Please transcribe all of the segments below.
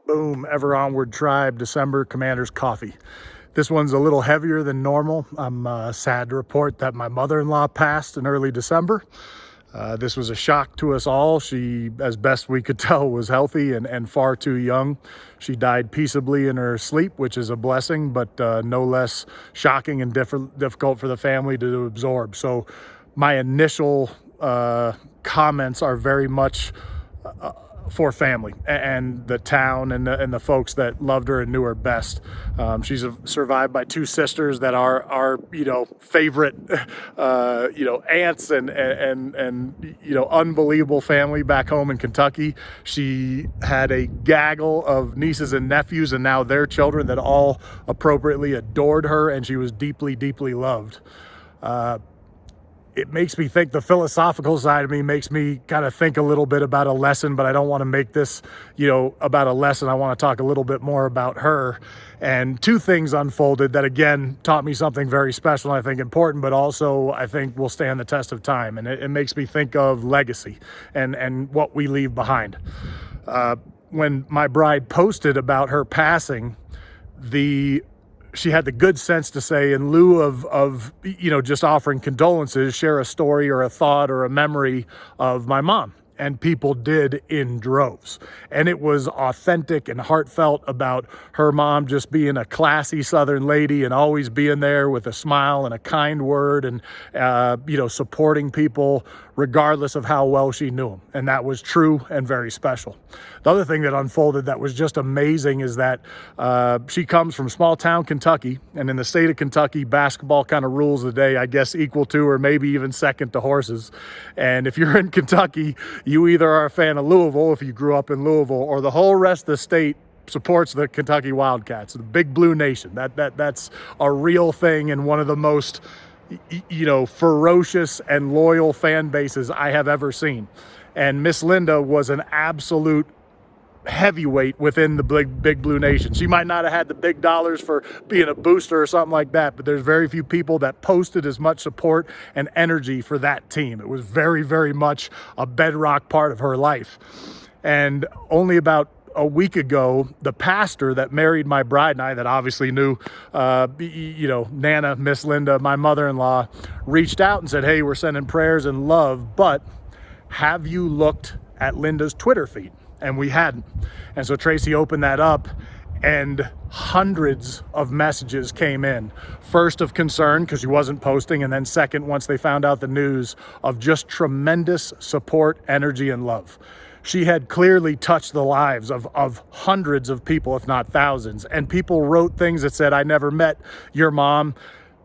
Boom, Ever Onward Tribe, December Commander's Coffee. This one's a little heavier than normal. I'm sad to report that my mother-in-law passed in early December. This was a shock to us all. She, as best we could tell, was healthy and far too young. She died peaceably in her sleep, which is a blessing, but no less shocking and difficult for the family to absorb. So my initial comments are very much for family and the town and the folks that loved her and knew her best. She's survived by two sisters that are favorite aunts and unbelievable family back home in Kentucky. She had a gaggle of nieces and nephews and now their children that all appropriately adored her, and she was deeply, deeply loved. It makes me think, the philosophical side of me makes me kind of think a little bit about a lesson, but I don't want to make this, about a lesson. I want to talk a little bit more about her. And two things unfolded that, again, taught me something very special and I think important, but also I think will stand the test of time. And it makes me think of legacy and what we leave behind. When my bride posted about her passing, she had the good sense to say, in lieu of just offering condolences, share a story or a thought or a memory of my mom. And people did in droves. And it was authentic and heartfelt about her mom just being a classy Southern lady and always being there with a smile and a kind word and, supporting people regardless of how well she knew them. And that was true and very special. The other thing that unfolded that was just amazing is that she comes from small town Kentucky, and in the state of Kentucky, basketball kind of rules the day, I guess equal to or maybe even second to horses. And if you're in Kentucky, you either are a fan of Louisville if you grew up in Louisville, or the whole rest of the state supports the Kentucky Wildcats, the Big Blue Nation. That's a real thing, and one of the most ferocious and loyal fan bases I have ever seen. And Miss Linda was an absolute heavyweight within the Big Blue Nation. She might not have had the big dollars for being a booster or something like that, but there's very few people that posted as much support and energy for that team. It was very, very much a bedrock part of her life. And only about a week ago, the pastor that married my bride and I, that obviously knew, Nana, Miss Linda, my mother-in-law, reached out and said, "Hey, we're sending prayers and love, but have you looked at Linda's Twitter feed?" And we hadn't. And so Tracy opened that up, and hundreds of messages came in. First, of concern because she wasn't posting, and then second, once they found out the news, of just tremendous support, energy, and love. She had clearly touched the lives of hundreds of people, if not thousands. And people wrote things that said, "I never met your mom,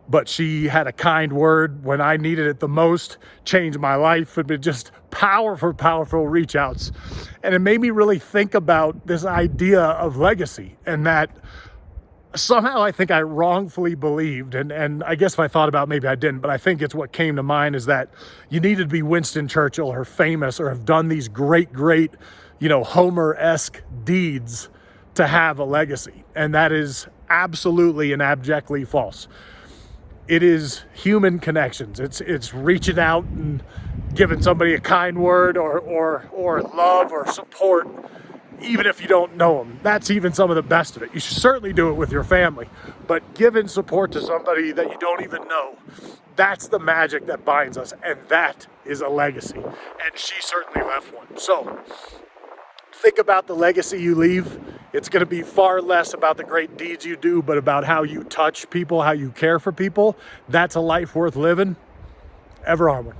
but she had a kind word when I needed it the most, changed my life." It'd been just powerful, powerful reach outs. And it made me really think about this idea of legacy, and that somehow I think I wrongfully believed, and I guess if I thought about it, maybe I didn't, but I think it's what came to mind, is that you needed to be Winston Churchill or famous or have done these great, Homer-esque deeds to have a legacy. And that is absolutely and abjectly false. It is human connections. It's reaching out and giving somebody a kind word or love or support, even if you don't know them. That's even some of the best of it. You should certainly do it with your family, but giving support to somebody that you don't even know, that's the magic that binds us, and that is a legacy. And she certainly left one. So think about the legacy you leave. It's going to be far less about the great deeds you do, but about how you touch people, how you care for people. That's a life worth living. Ever onward.